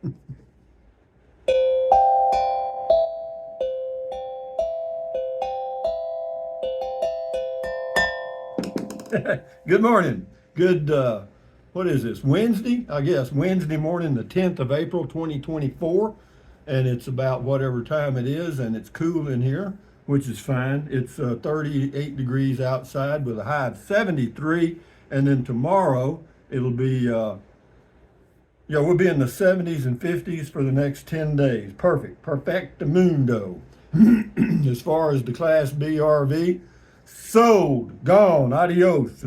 Good morning. Good, what is this? Wednesday? I guess Wednesday morning, the 10th of April, 2024. And it's about whatever time it is, and it's cool in here, which is fine. It's 38 degrees outside with a high of 73. And then tomorrow, it'll be, we'll be in the 70s and 50s for the next 10 days. Perfect. Perfectamundo. As far as the Class B RV, sold, gone, adios.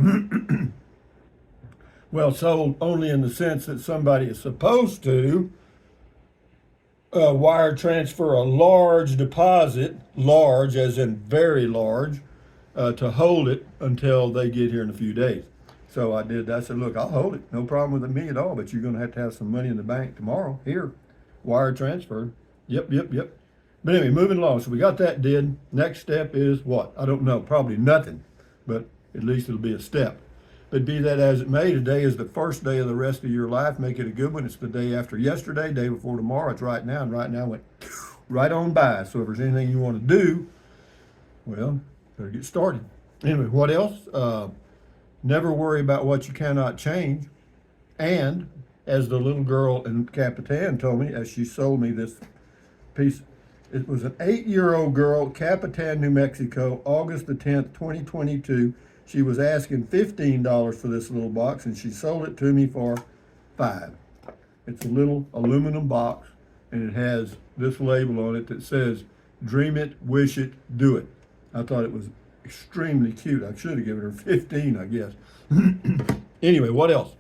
Well, sold only in the sense that somebody is supposed to wire transfer a large deposit, large as in very large, to hold it until they get here in a few days. So I did. I said, look, I'll hold it. No problem with me at all, but you're going to have some money in the bank tomorrow. Here, wire transfer. Yep. But anyway, moving along. So we got that did. Next step is what? I don't know. Probably nothing, but at least it'll be a step. But be that as it may, today is the first day of the rest of your life. Make it a good one. It's the day after yesterday, day before tomorrow. It's right now, and right now went right on by. So if there's anything you want to do, well, better get started. Anyway, what else? Never worry about what you cannot change. And as the little girl in Capitan told me, as she sold me this piece, it was an 8-year-old girl, Capitan, New Mexico, August the 10th, 2022. She was asking $15 for this little box, and she sold it to me for $5. It's a little aluminum box, and it has this label on it that says, "Dream it, wish it, do it." I thought it was extremely cute. I should have given her 15, I guess. Anyway, what else?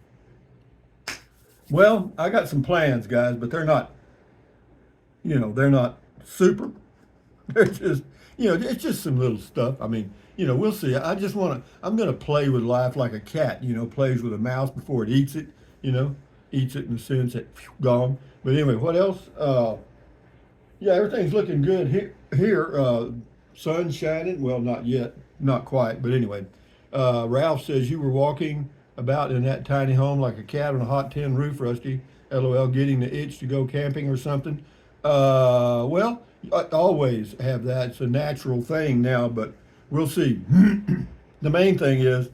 Well, I got some plans, guys, but they're not, they're not super. They're just, it's just some little stuff. I mean, we'll see. I'm going to play with life like a cat, plays with a mouse before it eats it, eats it in the sense that, gone. But anyway, what else? Everything's looking good here. Sun shining. Well, not yet. Not quite. But anyway, Ralph says you were walking about in that tiny home like a cat on a hot tin roof, Rusty. LOL, getting the itch to go camping or something. Well, I always have that. It's a natural thing now, but we'll see. The main thing is,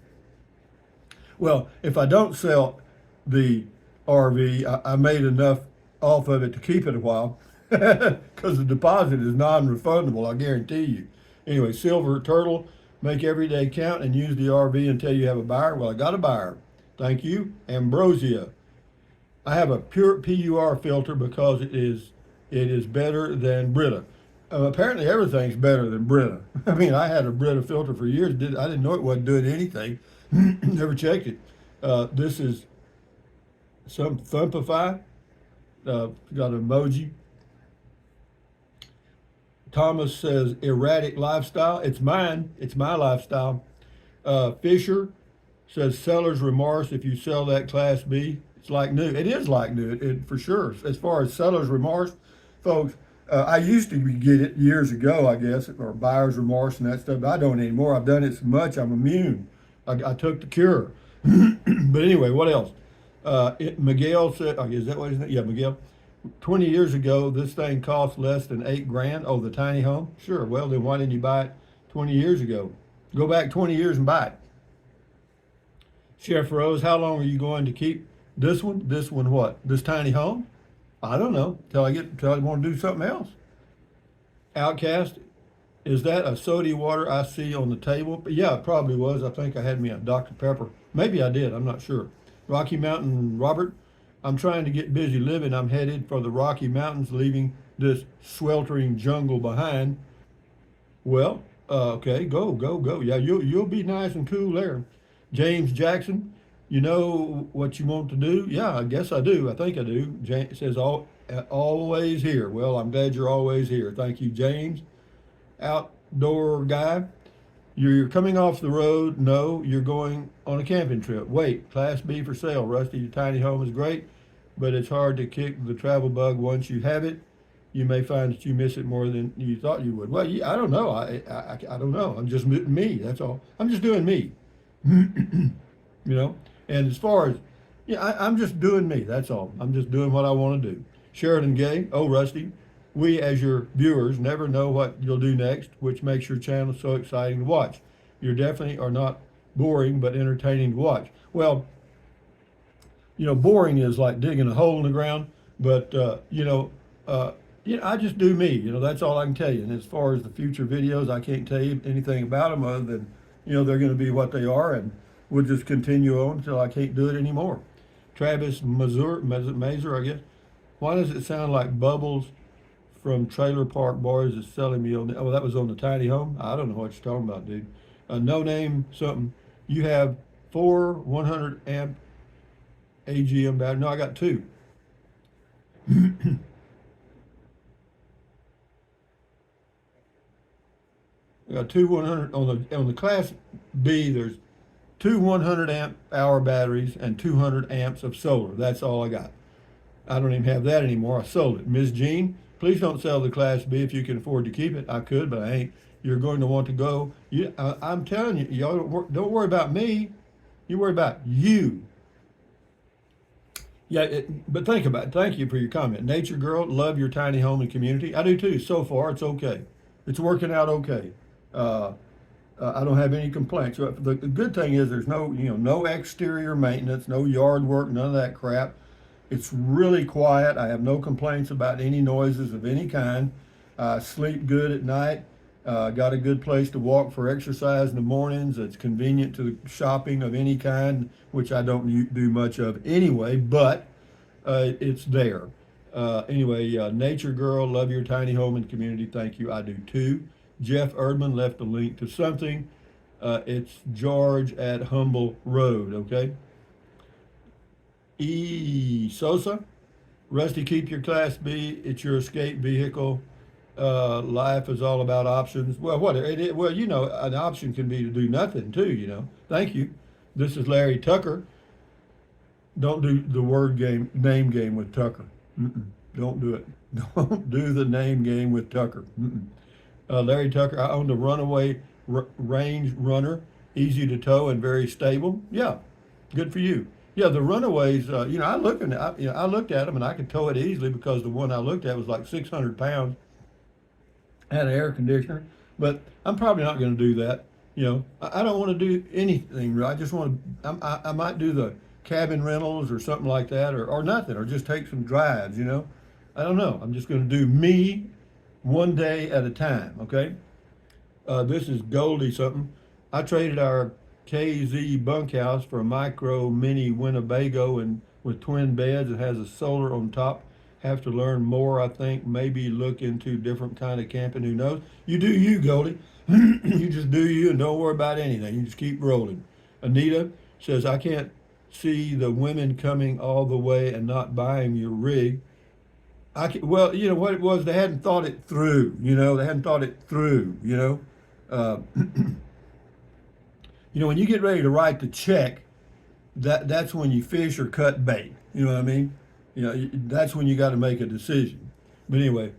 well, if I don't sell the RV, I made enough off of it to keep it a while because the deposit is non-refundable, I guarantee you. Anyway, Silver Turtle, make every day count and use the RV until you have a buyer. Well, I got a buyer. Thank you. Ambrosia. I have a pure PUR filter because it is better than Brita. Apparently everything's better than Brita. I mean, I had a Brita filter for years. I didn't know it wasn't doing anything. Never checked it. This is some Thumpify. Got an emoji. Thomas says erratic lifestyle. It's mine. It's my lifestyle. Fisher says seller's remorse if you sell that Class B. It's like new. It is like new, it for sure. As far as seller's remorse, folks, I used to get it years ago, I guess, or buyer's remorse and that stuff, but I don't anymore. I've done it so much, I'm immune. I took the cure. But anyway, what else? Miguel said, is that what his name? Yeah, Miguel. 20 years ago, this thing cost less than $8,000. Oh, the tiny home? Sure. Well, then why didn't you buy it 20 years ago? Go back 20 years and buy it. Chef Rose, how long are you going to keep this one? This one what? This tiny home? I don't know. Till I want to do something else. Outcast, is that a soda water I see on the table? Yeah, it probably was. I think I had me a Dr. Pepper. Maybe I did. I'm not sure. Rocky Mountain Robert, I'm trying to get busy living. I'm headed for the Rocky Mountains, leaving this sweltering jungle behind. Well, okay, go. Yeah, you'll be nice and cool there. James Jackson, you know what you want to do? Yeah, I guess I do. I think I do. James says always here. Well, I'm glad you're always here. Thank you, James. Outdoor guy. You're coming off the road. No, you're going on a camping trip. Wait, Class B for sale. Rusty, your tiny home is great, but it's hard to kick the travel bug once you have it. You may find that you miss it more than you thought you would. Well, I don't know. I don't know. I'm just me. That's all. I'm just doing me. And as far as, I'm just doing me. That's all. I'm just doing what I want to do. Sheridan Gay, oh Rusty, we as your viewers never know what you'll do next, which makes your channel so exciting to watch. You definitely are not boring, but entertaining to watch. Well, boring is like digging a hole in the ground, but uh, I just do me. That's all I can tell you. And as far as the future videos, I can't tell you anything about them other than, they're going to be what they are, and we'll just continue on until I can't do it anymore. Travis Mazer, I guess. Why does it sound like Bubbles from Trailer Park Boys is selling me on? Oh, that was on the tiny home. I don't know what you're talking about, dude. No name something. You have four 100 amp AGM battery. No, I got two. I got two 100 on the Class B. There's two 100 amp hour batteries and 200 amps of solar. That's all I got. I don't even have that anymore. I sold it. Ms. Jean, please don't sell the Class B if you can afford to keep it. I could, but I ain't. You're going to want to go. I'm telling you, y'all don't worry about me. You worry about you. Yeah, but think about it. Thank you for your comment. Nature Girl, love your tiny home and community. I do too. So far, it's okay. It's working out okay. Uh, I don't have any complaints. The good thing is there's no exterior maintenance, no yard work, none of that crap. It's really quiet. I have no complaints about any noises of any kind. I sleep good at night. Got a good place to walk for exercise in the mornings. It's convenient to shopping of any kind, which I don't do much of anyway, but it's there. Anyway, Nature Girl, love your tiny home and community. Thank you. I do too. Jeff Erdman left a link to something. It's George at Humble Road, okay? E. Sosa, Rusty, keep your Class B. It's your escape vehicle. Life is all about options. Well, well, an option can be to do nothing too. Thank you. This is Larry Tucker. Don't do the name game with Tucker. Don't do it. Don't do the name game with Tucker. Larry Tucker, I owned a runaway range runner, easy to tow and very stable. Yeah, good for you. Yeah, the runaways. I looked at them and I could tow it easily because the one I looked at was like 600 pounds. Had an air conditioner, but I'm probably not going to do that. I don't want to do anything. I just want to. I might do the cabin rentals or something like that, or nothing, or just take some drives. I don't know. I'm just going to do me one day at a time. Okay. This is Goldie something. I traded our KZ bunkhouse for a micro mini Winnebago and with twin beds. It has a solar on top. Have to learn more, I think. Maybe look into different kind of camping. Who knows? You do you, Goldie. You just do you and don't worry about anything. You just keep rolling. Anita says, I can't see the women coming all the way and not buying your rig. Well, you know what it was? They hadn't thought it through. They hadn't thought it through. Uh, when you get ready to write the check, that's when you fish or cut bait. You know what I mean? That's when you got to make a decision. But anyway,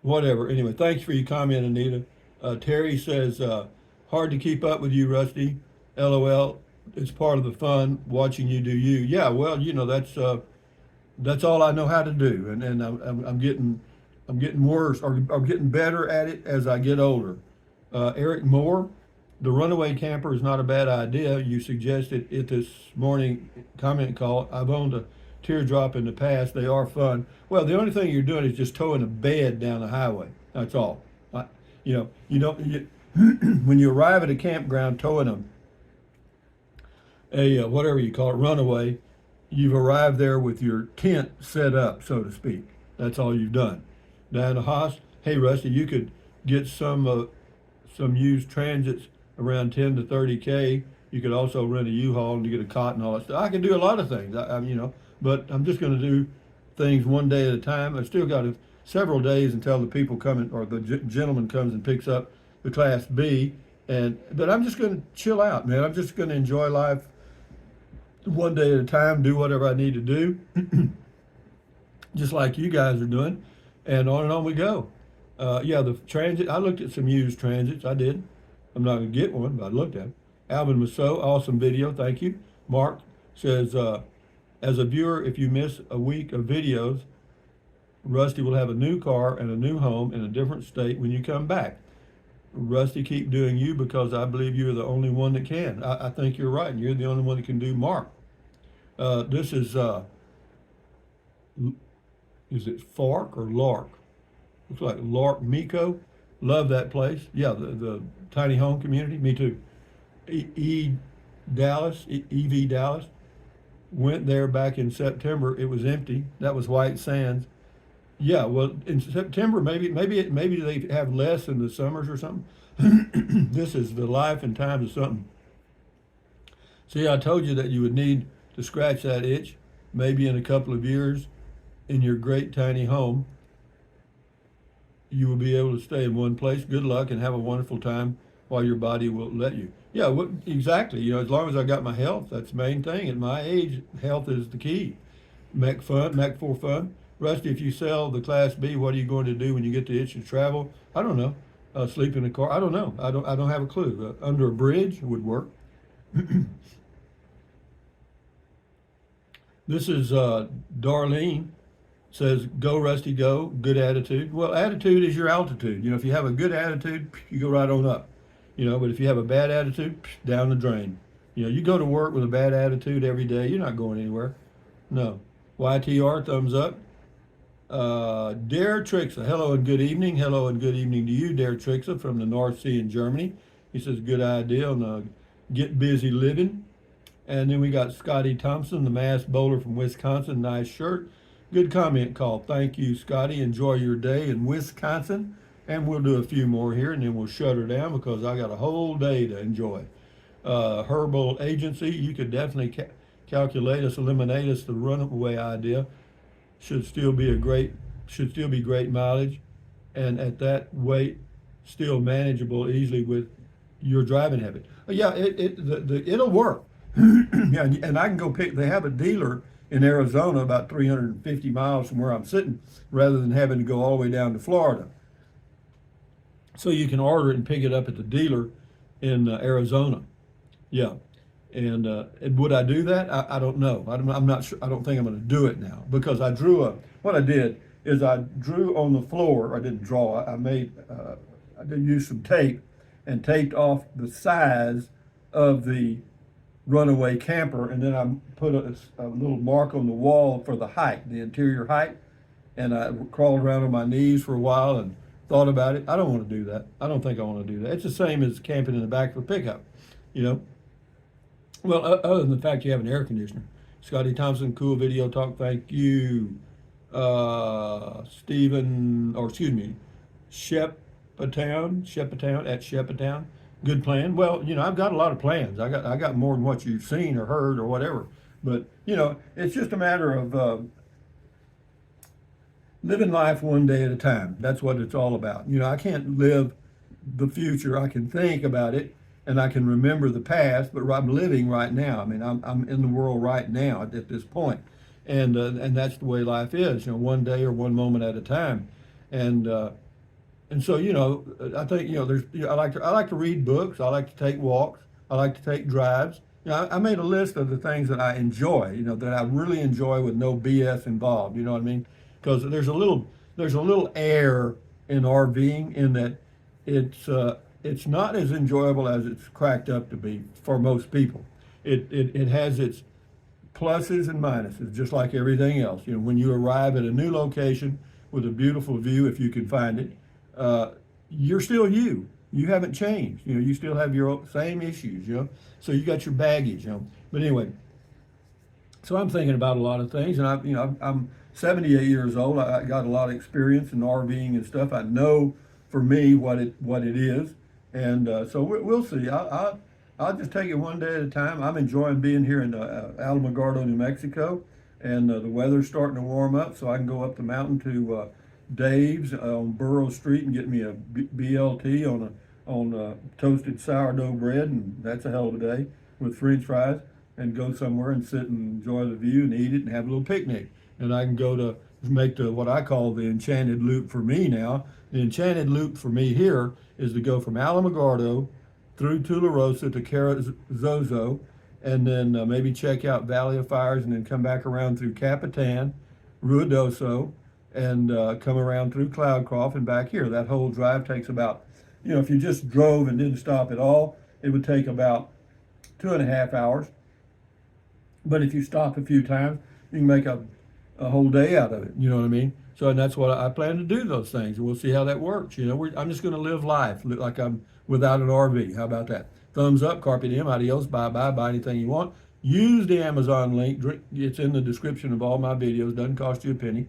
whatever. Anyway, thanks for your comment, Anita. Terry says, hard to keep up with you, Rusty. LOL. It's part of the fun watching you do you. Yeah, well, that's all I know how to do, and I'm getting worse or I'm getting better at it as I get older. Eric Moore, the runaway camper is not a bad idea. You suggested it this morning comment call. I've owned a teardrop in the past. They are fun. Well, the only thing you're doing is just towing a bed down the highway. That's all. You don't. When you arrive at a campground towing a whatever you call it, runaway, you've arrived there with your tent set up, so to speak. That's all you've done. Diana Haas, hey Rusty, you could get some used transits around 10 to 30K. You could also rent a U-Haul and get a cot and all that stuff. I can do a lot of things, but I'm just going to do things one day at a time. I still got several days until the people come or the gentleman comes and picks up the Class B. But I'm just going to chill out, man. I'm just going to enjoy life one day at a time, do whatever I need to do, just like you guys are doing, and on we go. Yeah, the transit, I looked at some used transits. I did. I'm not going to get one, but I looked at them. Alvin Masso, awesome video. Thank you. Mark says, As a viewer, if you miss a week of videos, Rusty will have a new car and a new home in a different state when you come back. Rusty, keep doing you because I believe you're the only one that can. I think you're right, and you're the only one that can do Mark. This is it Fark or Lark? Looks like Lark Miko. Love that place. Yeah, the tiny home community. Me too. EV Dallas. Went there back in September. It was empty. That was White Sands. Yeah, well, in September maybe they have less in the summers or something. This is the life and times of something. See, I told you that you would need to scratch that itch. Maybe in a couple of years, in your great tiny home, you will be able to stay in one place. Good luck and have a wonderful time while your body will let you. Yeah, exactly. You know, as long as I got my health, that's the main thing. At my age, health is the key. Make for fun. Rusty, if you sell the Class B, what are you going to do when you get the itch to travel? I don't know. Sleep in a car. I don't know. I don't have a clue. Under a bridge would work. This is Darlene says, "Go Rusty, go. Good attitude." Well, attitude is your altitude. You know, if you have a good attitude, you go right on up. You know, but if you have a bad attitude, down the drain. You know, you go to work with a bad attitude every day, you're not going anywhere. No. YTR, thumbs up. Dare Trixa, hello and good evening. Hello and good evening to you, Dare Trixa from the North Sea in Germany. He says, good idea on get busy living. And then we got Scotty Thompson, the mass bowler from Wisconsin. Nice shirt. Good comment call. Thank you, Scotty. Enjoy your day in Wisconsin. And we'll do a few more here and then we'll shut her down because I got a whole day to enjoy. Herbal Agency, you could definitely calculate us, eliminate us, the runaway idea. Should still be great mileage. And at that weight, still manageable easily with your driving habit. Yeah, it'll work. Yeah, and I can go they have a dealer in Arizona about 350 miles from where I'm sitting rather than having to go all the way down to Florida. So you can order it and pick it up at the dealer in Arizona. Yeah. And would I do that? I don't know. I'm not sure. I don't think I'm going to do it now because what I did is I drew on the floor. I didn't draw. I did use some tape and taped off the size of the runaway camper, and then I put a little mark on the wall for the height, the interior height, and I crawled around on my knees for a while and thought about it. I don't want to do that. I don't think I want to do that. It's the same as camping in the back of a pickup, you know. Well, other than the fact you have an air conditioner. Scotty Thompson, cool video talk. Thank you. Stephen, or excuse me, Shepatown at Shepatown. Good plan. Well, you know, I've got a lot of plans. I got more than what you've seen or heard or whatever. But you know, it's just a matter of living life one day at a time. That's what it's all about. You know, I can't live the future. I can think about it and I can remember the past, but I'm living right now. I mean, I'm in the world right now at this point, and that's the way life is. You know, one day or one moment at a time, and so you know, I think you know, I like to read books. I like to take walks. I like to take drives. You know, I made a list of the things that I enjoy. You know, that I really enjoy with no BS involved. You know what I mean? Because there's a little air in RVing in that it's not as enjoyable as it's cracked up to be for most people. It has its pluses and minuses, just like everything else. You know, when you arrive at a new location with a beautiful view, if you can find it, you're still you. You haven't changed. You know, you still have your same issues. You know, so you got your baggage. You know, but anyway, so I'm thinking about a lot of things, and I'm 78 years old. I got a lot of experience in RVing and stuff. I know for me what it is, and so we'll see. I'll just take it one day at a time. I'm enjoying being here in Alamogordo, New Mexico, and the weather's starting to warm up, so I can go up the mountain to Dave's on Burrow Street and get me a BLT on toasted sourdough bread, and that's a hell of a day with French fries, and go somewhere and sit and enjoy the view and eat it and have a little picnic. And I can go to make what I call the enchanted loop for me now. The enchanted loop for me here is to go from Alamogordo through Tularosa to Carrizozo, and then maybe check out Valley of Fires, and then come back around through Capitan, Ruidoso, and come around through Cloudcroft and back here. That whole drive takes about, if you just drove and didn't stop at all, it would take about 2.5 hours. But if you stop a few times, you can make a whole day out of it. You know what I mean? So, and that's what I plan to do, those things, and we'll see how that works. I'm just going to live life like I'm without an RV. How about that? Thumbs up, carpe diem, adios, bye bye, buy anything you want. Use the Amazon link. It's in the description of all my videos. Doesn't cost you a penny.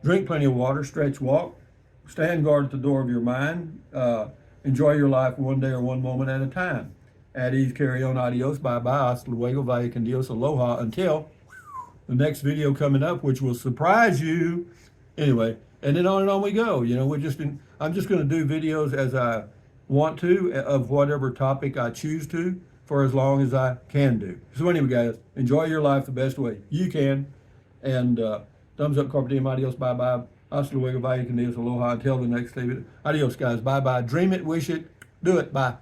Drink plenty of water, stretch, walk, stand guard at the door of your mind. Enjoy your life one day or one moment at a time. At ease, carry on, adios, bye bye, hasta luego, vaya con Dios, aloha, until the next video coming up, which will surprise you. Anyway, and then on and on we go. I'm just going to do videos as I want to of whatever topic I choose to for as long as I can do. So anyway, guys, enjoy your life the best way you can. And thumbs up, carpe diem, adios, bye bye, hasta luego, vaya con Dios, aloha, until the next video. Adios, guys, bye bye. Dream it, wish it, do it, bye.